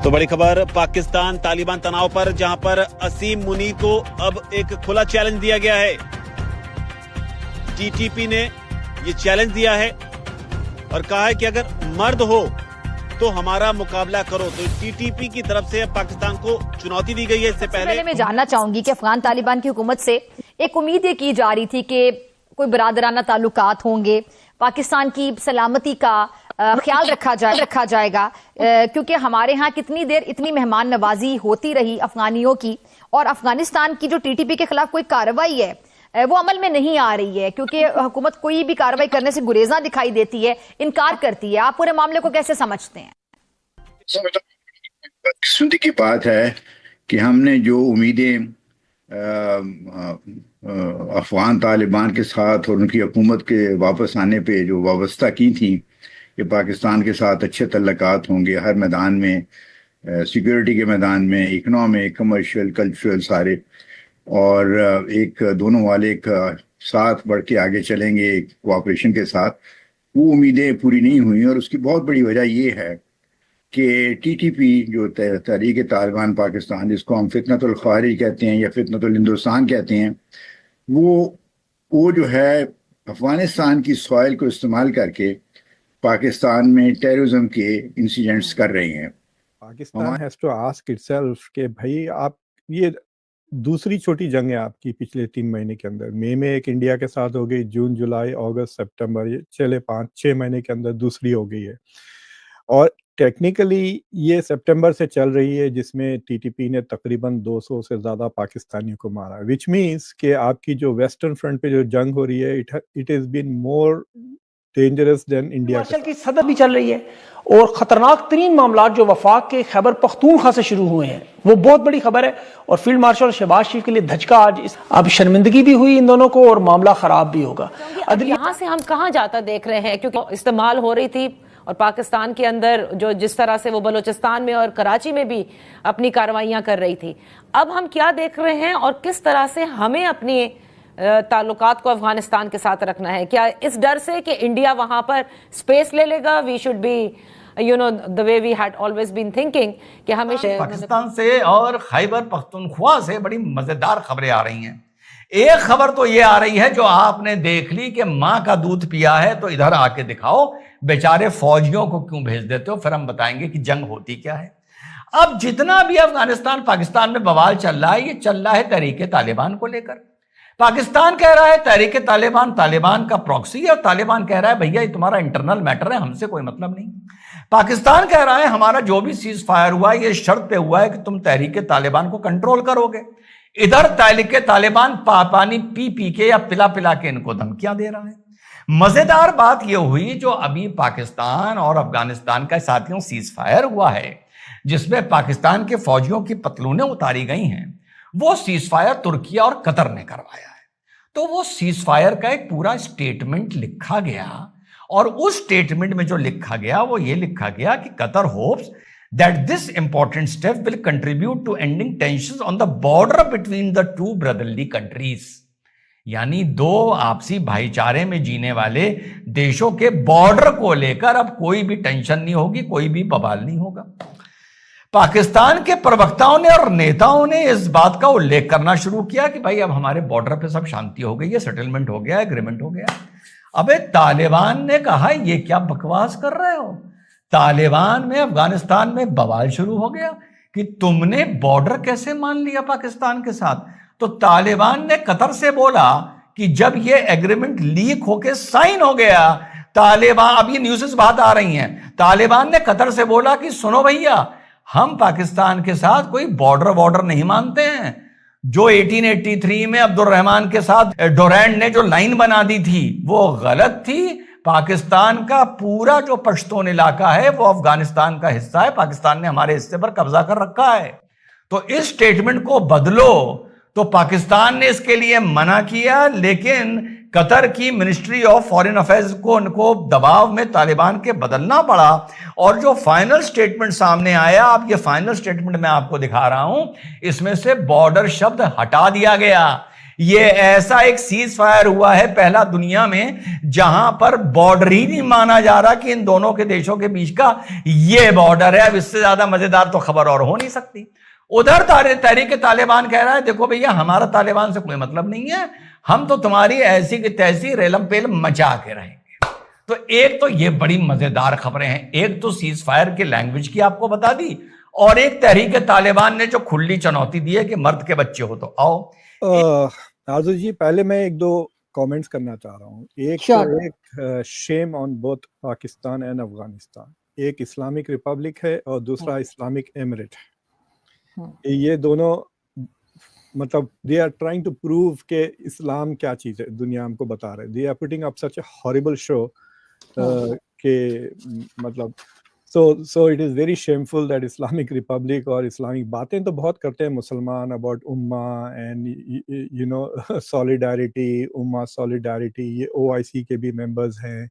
तो बड़ी खबर पाकिस्तान तालिबान तनाव पर, जहां पर असीम मुनीर को अब एक खुला चैलेंज दिया गया है। टीटीपी ने ये चैलेंज दिया है और कहा है कि अगर मर्द हो तो हमारा मुकाबला करो। तो टीटीपी की तरफ से पाकिस्तान को चुनौती दी गई है। इससे पहले मैं जानना चाहूंगी कि अफगान तालिबान की हुकूमत से एक उम्मीद ये की जा रही थी कि कोई बरादराना ताल्लुकात होंगे, पाकिस्तान की सलामती का ख्याल रखा जाएगा, क्योंकि हमारे यहाँ कितनी देर इतनी मेहमान नवाजी होती रही अफगानियों की, और अफगानिस्तान की जो टीटीपी के खिलाफ कोई कार्रवाई है वो अमल में नहीं आ रही है, क्योंकि हुकूमत कोई भी कार्रवाई करने से गुरेजा दिखाई देती है, इनकार करती है। आप पूरे मामले को कैसे समझते हैं? बदकिस्मती की बात है कि हमने जो उम्मीदें अफगान तालिबान के साथ और उनकी हुकूमत के वापस आने पे जो वाबस्ता की थी कि पाकिस्तान के साथ अच्छे तल्लुकात होंगे हर मैदान में, सिक्योरिटी के मैदान में, इकनॉमिक, कमर्शियल, कल्चरल सारे, और एक दोनों वाले एक साथ बढ़ के आगे चलेंगे कोऑपरेशन के साथ, वो उम्मीदें पूरी नहीं हुई। और उसकी बहुत बड़ी वजह ये है कि टीटीपी जो तहरीक तालिबान पाकिस्तान, जिसको हम फितनतुल खारिज कहते हैं या फितनतुल हिंदुस्तान कहते हैं, वो जो है अफगानिस्तान की सॉइल को इस्तेमाल करके पाकिस्तान में टेररिज्म के इंसिडेंट्स कर रहे हैं। Pakistan has to ask itself कि भाई आप, ये दूसरी छोटी जंग है आपकी पिछले 3 महीने के अंदर। मई में एक इंडिया के साथ हो गई, जून, जुलाई, अगस्त, सितंबर, ये चले 5-6 महीने के अंदर दूसरी हो गई है। और टेक्निकली ये सितंबर से चल रही है, जिसमें टीटीपी ने तकरीबन 200 से ज़्यादा पाकिस्तानियों को मारा, विच मीन्स कि आपकी जो वेस्टर्न फ्रंट पे जो जंग हो रही है, it is been more dangerous than India. Marshal की सदर भी चल रही है, और खतरनाक तरीन मामला जो वफाक के खैबर पख्तूनख्वा से शुरू हुए हैं, वो बहुत बड़ी खबर है। और फील्ड मार्शल शहबाज शरीफ के लिए धचका आज, अब शर्मिंदगी भी हुई इन दोनों को और मामला खराब भी होगा। अब यहाँ से हम कहाँ जाता देख रहे हैं, क्योंकि इस्तेमाल हो रही थी और पाकिस्तान के अंदर जो जिस तरह से वो बलूचिस्तान में और कराची में भी अपनी कार्रवाइयां कर रही थी, अब हम क्या देख रहे हैं और किस तरह से हमें अपनी ताल्लुकात को अफगानिस्तान के साथ रखना है? क्या इस डर से कि इंडिया वहां पर स्पेस ले लेगा? We should be the way we had always been thinking कि हमेशा पाकिस्तान से और खैबर पख्तूनख्वा से बड़ी मजेदार खबरें आ रही हैं। एक खबर तो ये आ रही है जो आपने देख ली कि माँ का दूध पिया है तो इधर आके दिखाओ, बेचारे फौजियों को क्यों भेज देते हो, फिर हम बताएंगे कि जंग होती क्या है। अब जितना भी अफगानिस्तान पाकिस्तान में बवाल चल रहा है, ये चल रहा है तहरीक तालिबान को लेकर। पाकिस्तान कह रहा है तहरीक तालिबान का प्रॉक्सी है, और तालिबान कह रहा है भैया ये तुम्हारा इंटरनल मैटर है, हमसे कोई मतलब नहीं। पाकिस्तान कह रहा है हमारा जो भी सीज फायर हुआ है ये शर्त पे हुआ है कि तुम तहरीक तालिबान को कंट्रोल करोगे। इधर तहरीक तालिबान पानी पी पी के या पिला पिला के इनको धमकियां दे रहा है। मजेदार बात यह हुई जो अभी पाकिस्तान और अफगानिस्तान का साथियों सीज फायर हुआ है, जिसमें पाकिस्तान के फौजियों की पतलूनें उतारी गई हैं, वो सीज फायर तुर्किया और कतर ने करवाया है। तो वो सीज फायर का एक पूरा स्टेटमेंट लिखा गया, और उस स्टेटमेंट में जो लिखा गया वो ये लिखा गया कि Qatar hopes that this important step will contribute to ending tensions on the border between the two brotherly countries. यानी दो आपसी भाईचारे में जीने वाले देशों के बॉर्डर को लेकर अब कोई भी टेंशन नहीं होगी, कोई भी बवाल नहीं होगा। पाकिस्तान के प्रवक्ताओं ने और नेताओं ने इस बात का उल्लेख करना शुरू किया कि भाई अब हमारे बॉर्डर पे सब शांति हो गई है, सेटलमेंट हो गया, एग्रीमेंट हो गया। अबे तालिबान ने कहा ये क्या बकवास कर रहे हो? तालिबान में अफगानिस्तान में बवाल शुरू हो गया कि तुमने बॉर्डर कैसे मान लिया पाकिस्तान के साथ। तो तालिबान ने कतर से बोला कि जब ये एग्रीमेंट लीक होके साइन हो गया, तालिबान, अब ये न्यूज़ बात आ रही हैं, तालिबान ने कतर से बोला कि सुनो भैया, हम पाकिस्तान के साथ कोई बॉर्डर नहीं मानते हैं। जो 1883 में अब्दुल रहमान के साथ डोरैंड ने जो लाइन बना दी थी वो गलत थी। पाकिस्तान का पूरा जो पश्तून इलाका है वो अफगानिस्तान का हिस्सा है, पाकिस्तान ने हमारे हिस्से पर कब्जा कर रखा है, तो इस स्टेटमेंट को बदलो। तो पाकिस्तान ने इसके लिए मना किया, लेकिन कतर की मिनिस्ट्री ऑफ फॉरेन अफेयर्स को उनको दबाव में तालिबान के बदलना पड़ा, और जो फाइनल स्टेटमेंट सामने आया, अब ये फाइनल स्टेटमेंट मैं आपको दिखा रहा हूं, इसमें से बॉर्डर शब्द हटा दिया गया। ये ऐसा एक सीज फायर हुआ है पहला दुनिया में जहां पर बॉर्डर ही नहीं माना जा रहा कि इन दोनों के देशों के बीच का ये बॉर्डर है। अब इससे ज्यादा मजेदार तो खबर और हो नहीं सकती। उधर तहरीक तालिबान कह रहा है देखो भैया हमारा तालिबान से कोई मतलब नहीं है, हम तो तुम्हारी ऐसी की तैसी रेलम पेलम मचा के रहेंगे। तो एक तो ये बड़ी मजेदार खबरें हैं, एक तो सीज फायर की लैंग्वेज की आपको बता दी, और एक तहरीक तालिबान ने जो खुली चुनौती दी है कि मर्द के बच्चे हो तो आओ। आज़ू जी, पहले मैं एक दो कमेंट्स करना चाह रहा हूँ। एक shame on both Pakistan and Afghanistan. एक इस्लामिक रिपब्लिक है और दूसरा इस्लामिक एमिरेट है। ये दोनों मतलब they are trying to prove के इस्लाम क्या चीज है, दुनिया हमको बता रहे। They are putting up such a horrible show के मतलब so it is very shameful that Islamic Republic और इस्लामिक बातें तो बहुत करते हैं मुसलमान about Umma and you know solidarity, Umma solidarity, ये OIC के भी मेंबर्स हैं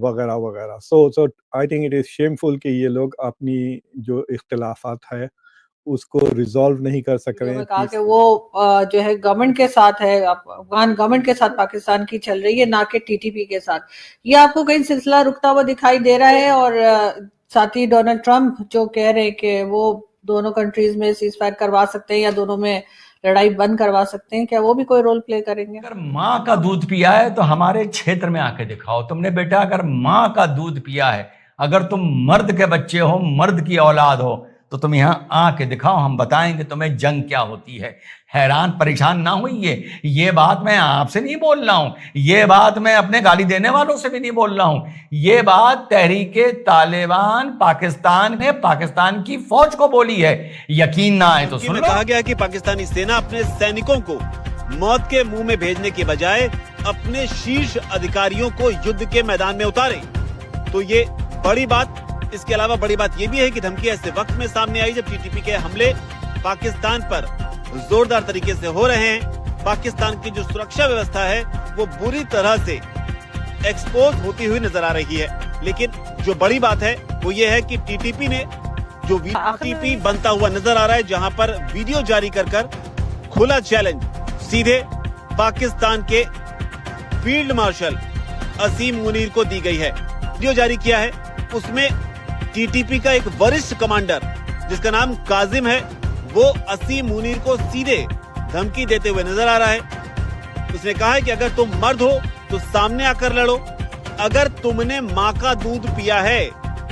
वगैरह वगैरह। so I think it is shameful कि ये लोग अपनी जो इख्तिलाफात है उसको रिजॉल्व नहीं कर सक रहे हैं। कहा कि वो जो है गवर्नमेंट के साथ है, अफगान गवर्नमेंट के साथ पाकिस्तान की चल रही है, ना कि TTP के साथ। ये आपको कहीं सिलसिला रुकता हुआ दिखाई दे रहा है। और साथ ही डोनाल्ड ट्रंप जो कह रहे हैं कि वो दोनों कंट्रीज में सीज फायर करवा सकते हैं या दोनों में लड़ाई बंद करवा सकते हैं, क्या वो भी कोई रोल प्ले करेंगे? अगर माँ का दूध पिया है तो हमारे क्षेत्र में आके दिखाओ तुमने बेटा। अगर माँ का दूध पिया है, अगर तुम मर्द के बच्चे हो, मर्द की औलाद हो, तो तुम यहां आके दिखाओ, हम बताएंगे तुम्हें जंग क्या होती है। हैरान परेशान ना हुई। ये बात मैं आपसे नहीं बोल रहा हूं, ये बात मैं अपने गाली देने वालों से भी नहीं बोल रहा हूं। ये बात तहरीके तालिबान पाकिस्तान ने पाकिस्तान की फौज को बोली है। यकीन ना आए तो सुन लो। कहा गया कि पाकिस्तानी सेना अपने सैनिकों को मौत के मुंह में भेजने के बजाय अपने शीर्ष अधिकारियों को युद्ध के मैदान में उतारे। तो ये बड़ी बात। इसके अलावा बड़ी बात यह भी है कि धमकी ऐसे वक्त में सामने आई जब TTP के हमले पाकिस्तान पर जोरदार तरीके से हो रहे हैं। पाकिस्तान की जो सुरक्षा व्यवस्था है वो बुरी तरह से एक्सपोज होती हुई नजर आ रही है। लेकिन जो बड़ी बात है वो ये है कि TTP ने जो TTP बनता हुआ नजर आ रहा है, जहां पर वीडियो जारी कर खुला चैलेंज सीधे पाकिस्तान के फील्ड मार्शल असीम मुनीर को दी गई है। वीडियो जारी किया है, उसमें TTP का एक वरिष्ठ कमांडर जिसका नाम काजिम है, वो असीम मुनीर को सीधे धमकी देते हुए नजर आ रहा है। उसने कहा है कि अगर तुम मर्द हो तो सामने आकर लड़ो, अगर तुमने माँ का दूध पिया है,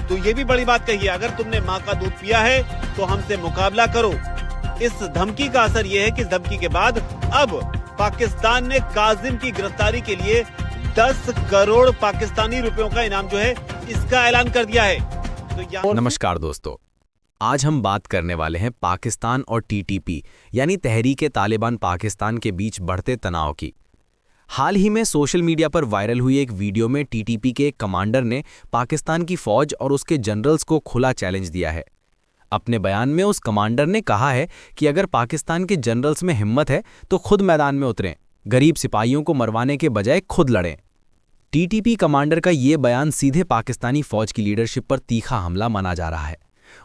तो ये भी बड़ी बात कही है, अगर तुमने माँ का दूध पिया है तो हमसे मुकाबला करो। इस धमकी का असर ये है कि इस धमकी के बाद अब पाकिस्तान ने काजिम की गिरफ्तारी के लिए 10 करोड़ पाकिस्तानी रुपयों का इनाम जो है इसका ऐलान कर दिया है। तो नमस्कार दोस्तों, आज हम बात करने वाले हैं पाकिस्तान और TTP यानी तहरीक तालिबान पाकिस्तान के बीच बढ़ते तनाव की। हाल ही में सोशल मीडिया पर वायरल हुई एक वीडियो में TTP के एक कमांडर ने पाकिस्तान की फौज और उसके जनरल्स को खुला चैलेंज दिया है। अपने बयान में उस कमांडर ने कहा है कि अगर पाकिस्तान के जनरल्स में हिम्मत है तो खुद मैदान में उतरें, गरीब सिपाहियों को मरवाने के बजाय खुद लड़ें। TTP कमांडर का ये बयान सीधे पाकिस्तानी फौज की लीडरशिप पर तीखा हमला माना जा रहा है।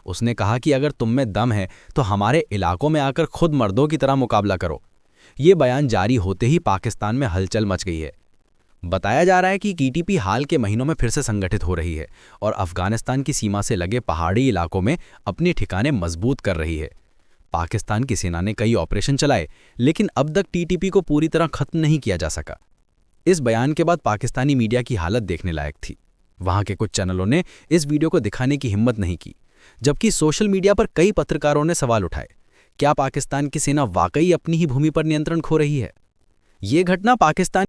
उसने कहा कि अगर तुम में दम है तो हमारे इलाकों में आकर खुद मर्दों की तरह मुकाबला करो। ये बयान जारी होते ही पाकिस्तान में हलचल मच गई है। बताया जा रहा है कि TTP हाल के महीनों में फिर से संगठित हो रही है और अफगानिस्तान की सीमा से लगे पहाड़ी इलाकों में अपने ठिकाने मजबूत कर रही है। पाकिस्तान की सेना ने कई ऑपरेशन चलाए, लेकिन अब तक TTP को पूरी तरह खत्म नहीं किया जा सका। इस बयान के बाद पाकिस्तानी मीडिया की हालत देखने लायक थी। वहां के कुछ चैनलों ने इस वीडियो को दिखाने की हिम्मत नहीं की, जबकि सोशल मीडिया पर कई पत्रकारों ने सवाल उठाए, क्या पाकिस्तान की सेना वाकई अपनी ही भूमि पर नियंत्रण खो रही है? ये घटना पाकिस्तान